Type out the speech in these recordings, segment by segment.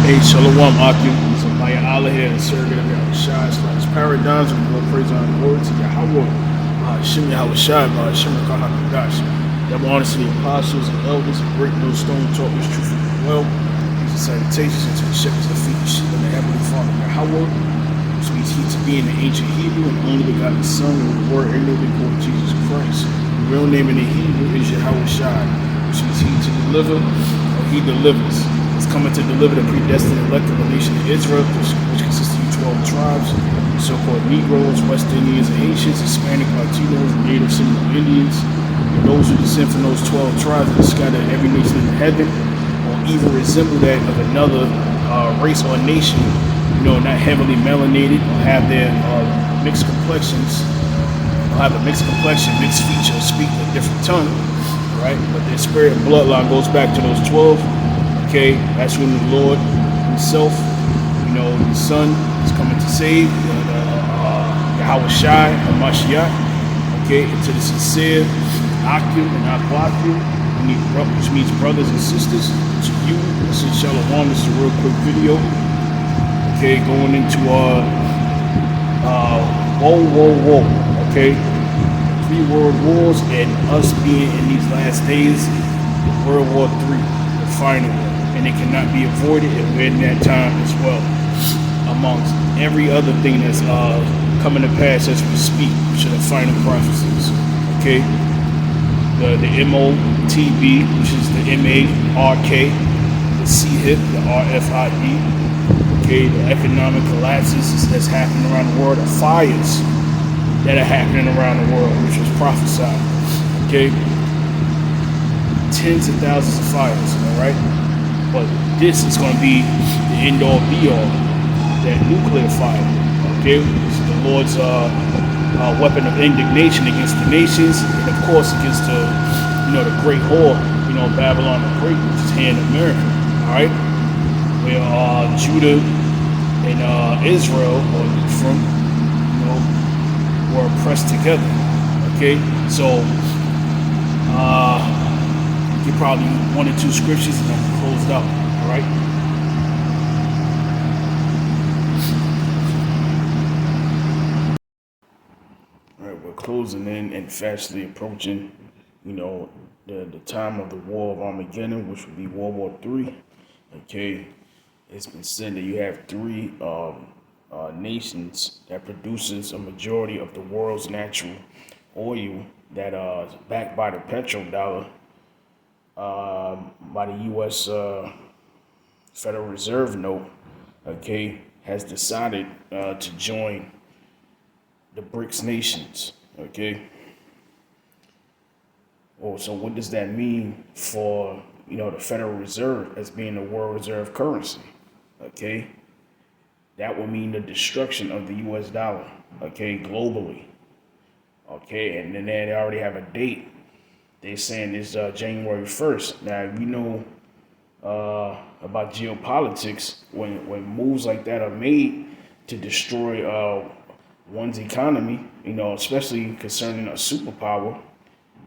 Hey, Shalom, Akim. It's Maya Allah here, the Surrogate of Yahawashi / Paradigms, and we will praise on the words of Yahawah, BAHASHAM, Yahawashi, BAHASHAM, Kahakadosh. Double honors to the apostles and elders of Greatmillstone taught this truth well. These are salutations unto the shepherds that feed the sheep and the heavenly Father Yahawah, which means he to be in the ancient Hebrew and only begotten Son, and the word ignorantly called Jesus Christ. The real name in the Hebrew is Yahawashi, which means he to deliver, or he delivers. Coming to deliver the predestined elect of the nation of Israel, which consists of 12 tribes, so-called Negroes, West Indians, and Haitians, Hispanic, Latinos, Native Seminole Indians, and those who descend from those 12 tribes and scattered in every nation in heaven, or even resemble that of another race or nation, not heavily melanated, or have their mixed complexions, or have a mixed complexion, mixed features, speak a different tongue, right? But their spirit and bloodline goes back to those 12. Okay, that's when the Lord himself, the Son is coming to save, Yahawashi, Hamashiach, okay, and to the sincere, Akim and Akwakim, which means brothers and sisters, to you, this is Shalom, this is a real quick video, okay, going into, whoa, okay, 3 world wars, and us being in these last days, World War III, the final one. And it cannot be avoided, and we're in that time as well, amongst every other thing that's coming to pass as we speak, which are the final prophecies. Okay, the MOTB, which is the MARK, the CHIP, the RFID. Okay, the economic collapses that's happening around the world, the fires that are happening around the world, which was prophesied. Okay, tens of thousands of fires. All right. But this is going to be the end-all, be-all, that nuclear fire, okay? This is the Lord's weapon of indignation against the nations, and of course against the great whore, Babylon the Great, which is here in America, all right? Where Judah and Israel, or from, were oppressed together, okay? So, get probably 1 or 2 scriptures and then closed out, all right? All right, we're closing in and fastly approaching, the time of the War of Armageddon, which would be World War III, okay? It's been said that you have 3 nations that produces a majority of the world's natural oil that is backed by the petrodollar, by the U.S. Federal Reserve note, okay, has decided to join the BRICS nations, okay. Well, so what does that mean for, the Federal Reserve as being the world reserve currency, okay? That would mean the destruction of the U.S. dollar, okay, globally, okay, and then they already have a date. They're saying it's January 1st. Now, if you know about geopolitics, when moves like that are made to destroy one's economy, especially concerning a superpower,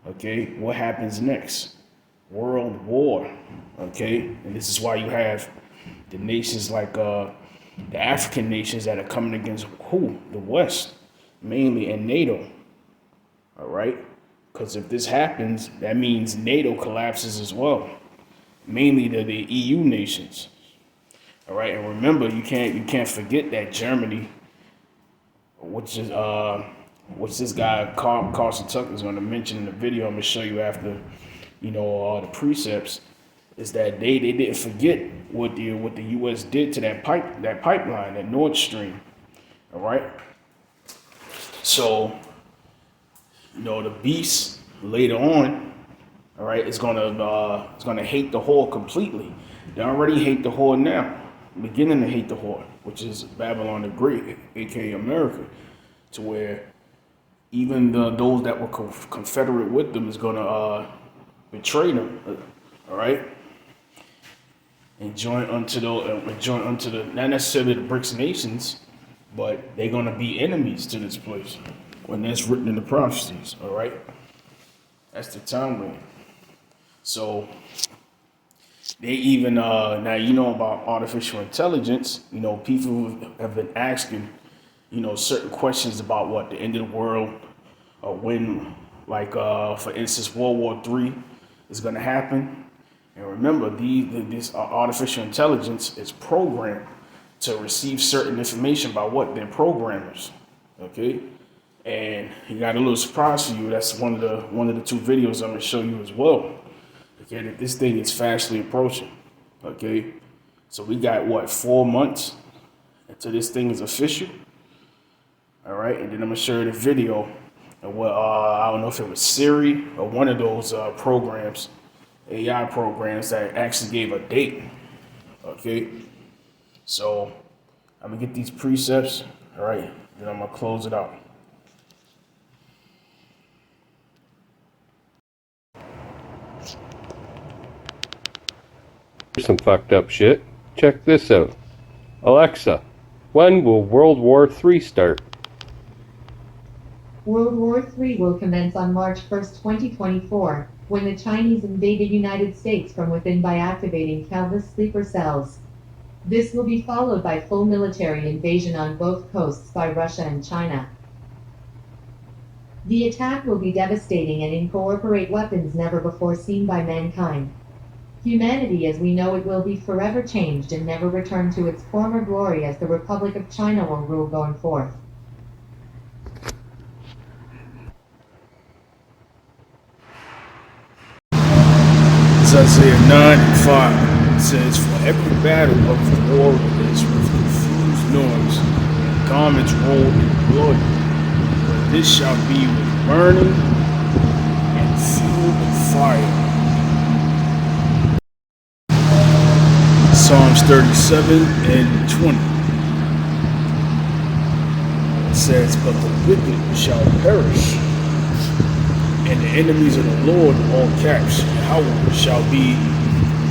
okay, what happens next? World war, okay? And this is why you have the nations like the African nations that are coming against who? The West, mainly, and NATO, all right? Because if this happens, that means NATO collapses as well, mainly the EU nations. All right, and remember, you can't forget that Germany, which this guy Carson Tucker is going to mention in the video. I'm going to show you after, the precepts, is that they didn't forget what the U.S. did to that pipeline, that Nord Stream. All right, so. The beast later on, all right, it's gonna hate the whore completely. They already hate the whore now, beginning to hate the whore, which is Babylon the Great, aka America, to where even those that were confederate with them is gonna betray them, all right, and join unto the not necessarily the BRICS nations, but they're gonna be enemies to this place. When that's written in the prophecies, all right? That's the time limit. So They even now you know about artificial intelligence. You know, people have been asking, you know, certain questions about what the end of the world, or when, like for instance, World War III is going to happen. And remember, this artificial intelligence is programmed to receive certain information by what their programmers. Okay, and he got a little surprise for you. That's one of the two videos I'm going to show you as well. Okay, that this thing is fastly approaching. Okay, so we got what, 4 months until this thing is official. All right, and then I'm gonna show you the video of what I don't know if it was Siri or one of those programs, AI programs that actually gave a date. Okay, so I'm gonna get these precepts. All right, then I'm gonna close it out. Some fucked up shit. Check this out. Alexa, when will World War III start? World War III will commence on March 1st, 2024, when the Chinese invade the United States from within by activating countless sleeper cells. This will be followed by full military invasion on both coasts by Russia and China. The attack will be devastating and incorporate weapons never before seen by mankind. Humanity as we know it will be forever changed and never return to its former glory as the Republic of China will rule going forth. It's Isaiah 9:5. It says, "For every battle of the war is with confused noise, and garments rolled in blood. But this shall be with burning and fuel and fire." Psalms 37:20. It says, "But the wicked shall perish, and the enemies of the Lord, all caps, Yahawah, shall be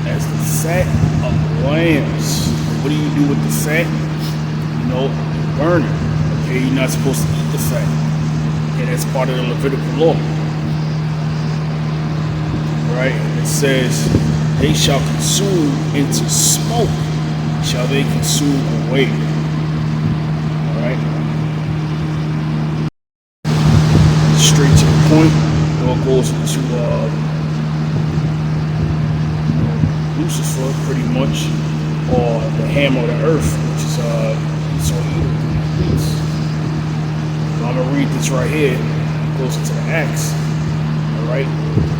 as the fat of lambs." What do you do with the fat? You know, you burn it. Okay, you're not supposed to eat the fat. And that's part of the Levitical law. Right? And it says, "They shall consume into smoke, shall they consume away." All right? Straight to the point. It all goes into Lucifer, pretty much, or the hammer of the earth, which is so evil. I'm gonna read this right here. It goes into the axe. All right,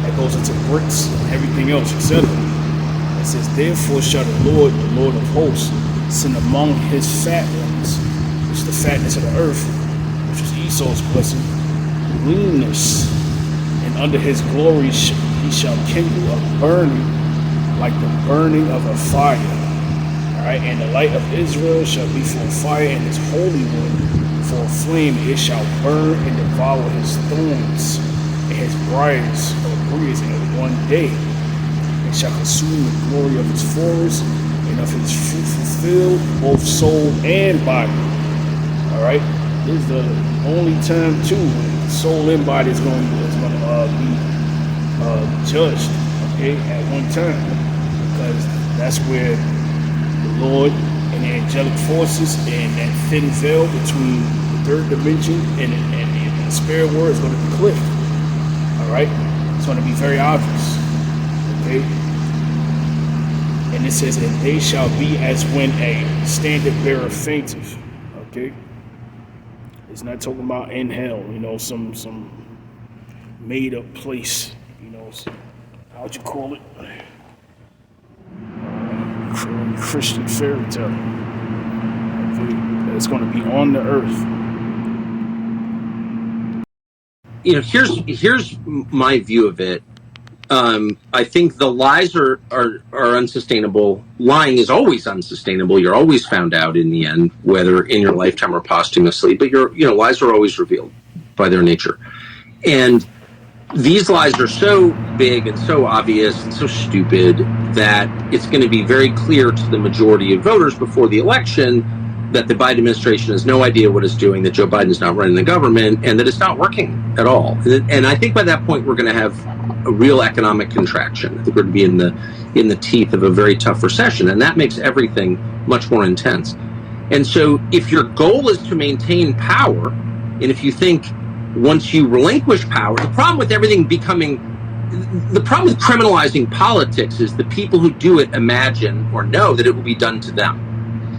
that goes into bricks and everything else, etc. It says, "Therefore shall the Lord of hosts, send among his fat ones," which is the fatness of the earth, which is Esau's blessing, "leanness, and under his glory he shall kindle a burning like the burning of a fire." All right, "And the light of Israel shall be for a fire, and his Holy One for a flame. It shall burn and devour his thorns and his briars or breeze in one day. It shall consume the glory of his forest and of his fruitful field, both soul and body." All right, this is the only time too when soul and body is going to be judged. Okay, at one time, because that's where the Lord and the angelic forces and that thin veil between the third dimension and the spirit world is going to be clear. All right, it's going to be very obvious. Okay, and it says, "And they shall be as when a standard bearer fainteth." Okay, it's not talking about in hell, you know, some made up place, you know, how'd you call it? Christian fairy tale. Okay, it's going to be on the earth. You know, here's my view of it. I think the lies are unsustainable. Lying is always unsustainable. You're always found out in the end, whether in your lifetime or posthumously. But lies are always revealed by their nature. And these lies are so big and so obvious and so stupid that it's going to be very clear to the majority of voters before the election that the Biden administration has no idea what it's doing, that Joe Biden is not running the government, and that it's not working at all. And I think by that point we're going to have a real economic contraction. I think we're going to be in the teeth of a very tough recession, and that makes everything much more intense. And so if your goal is to maintain power, and if you think once you relinquish power, the problem with criminalizing politics is the people who do it imagine or know that it will be done to them.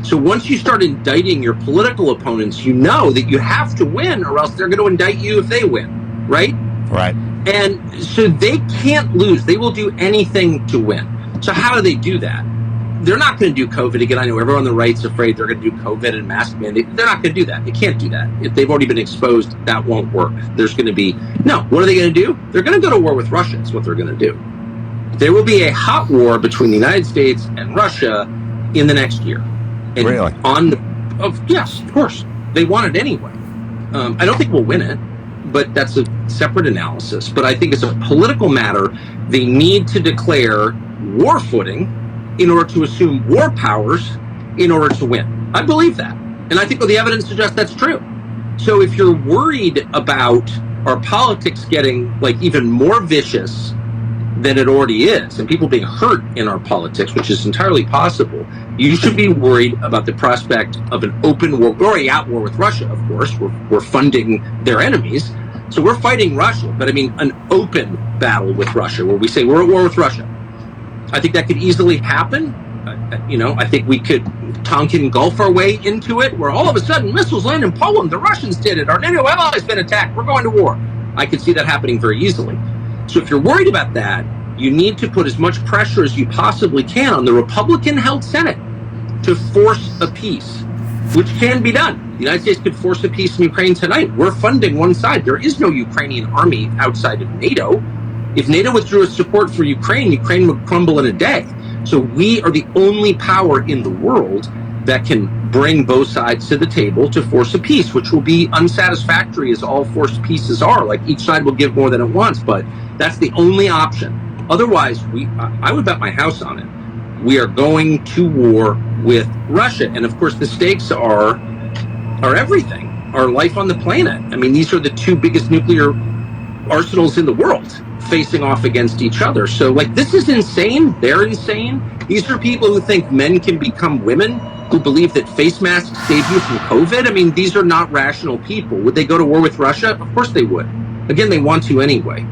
So once you start indicting your political opponents, you know that you have to win or else they're going to indict you if they win, right? Right. And so they can't lose. They will do anything to win. So how do they do that? They're not going to do COVID again. I know everyone on the right's afraid they're going to do COVID and mask mandate. They're not going to do that. They can't do that. If they've already been exposed, that won't work. There's going to be, no, what are they going to do? They're going to go to war with Russia. That's what they're going to do. There will be a hot war between the United States and Russia in the next year. And really? Yes, of course. They want it anyway. I don't think we'll win it, but that's a separate analysis. But I think as a political matter, they need to declare war footing in order to assume war powers in order to win. I believe that. And I think the evidence suggests that's true. So if you're worried about our politics getting like even more vicious than it already is, and people being hurt in our politics, which is entirely possible, you should be worried about the prospect of an open war. We're already at war with Russia, of course. We're funding their enemies. So we're fighting Russia, but I mean an open battle with Russia where we say we're at war with Russia. I think that could easily happen. I think we could Tonkin Gulf our way into it, where all of a sudden missiles land in Poland. The Russians did it. Our NATO allies been attacked. We're going to war. I could see that happening very easily. So if you're worried about that, you need to put as much pressure as you possibly can on the Republican-held Senate to force a peace, which can be done. The United States could force a peace in Ukraine tonight. We're funding one side. There is no Ukrainian army outside of NATO. If NATO withdrew its support for Ukraine, Ukraine would crumble in a day. So we are the only power in the world that can bring both sides to the table to force a peace, which will be unsatisfactory as all forced peaces are. Like each side will give more than it wants, but that's the only option. Otherwise, I would bet my house on it. We are going to war with Russia. And of course, the stakes are everything, our life on the planet. I mean, these are the two biggest nuclear arsenals in the world facing off against each other. So like, this is insane. They're insane. These are people who think men can become women, who believe that face masks save you from COVID. I mean, these are not rational people. Would they go to war with Russia? Of course they would. Again, they want to anyway.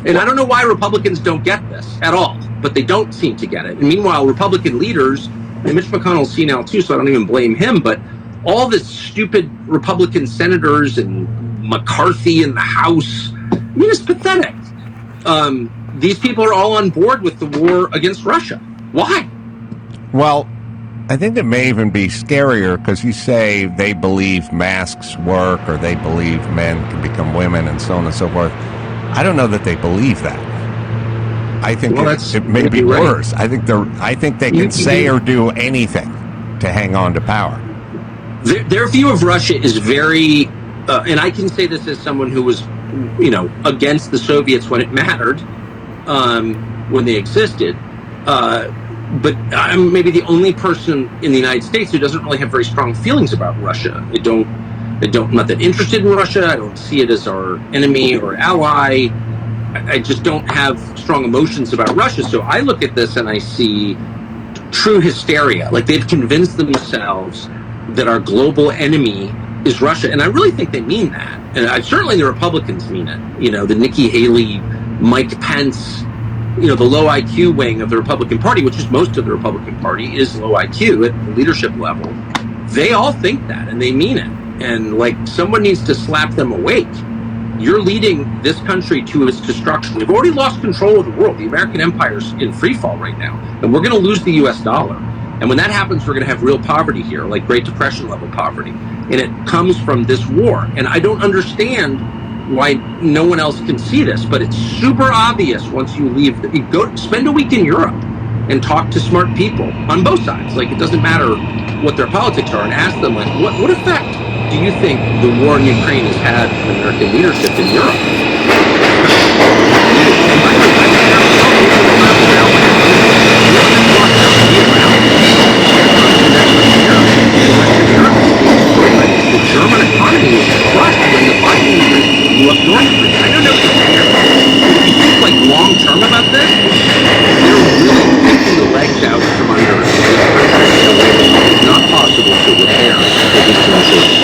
And I don't know why Republicans don't get this at all, but they don't seem to get it. And meanwhile, Republican leaders, and Mitch McConnell's senile too, so I don't even blame him, but all the stupid Republican senators and McCarthy in the House, I mean, it's pathetic. These people are all on board with the war against Russia. Why? Well, I think it may even be scarier because you say they believe masks work or they believe men can become women and so on and so forth. I don't know that they believe that. I think it may be worse. I think they can say or do anything to hang on to power. Their view of Russia is very, and I can say this as someone who was, against the Soviets when it mattered, when they existed. But I'm maybe the only person in the United States who doesn't really have very strong feelings about Russia. I'm not that interested in Russia. I don't see it as our enemy or ally. I just don't have strong emotions about Russia. So I look at this and I see true hysteria. Like they've convinced themselves that our global enemy is Russia. And I really think they mean that. And certainly the Republicans mean it. The Nikki Haley, Mike Pence, the low IQ wing of the Republican Party, which is most of the Republican Party, is low IQ at the leadership level. They all think that and they mean it. And like someone needs to slap them awake. You're leading this country to its destruction. We've already lost control of the world. The American empire's in free fall right now. And we're going to lose the US dollar. And when that happens, we're going to have real poverty here, like Great Depression level poverty. And it comes from this war. And I don't understand why no one else can see this, but it's super obvious once you leave. You go spend a week in Europe and talk to smart people on both sides. Like, it doesn't matter what their politics are, and ask them, like, what effect do you think the war in Ukraine has had on American leadership in Europe? to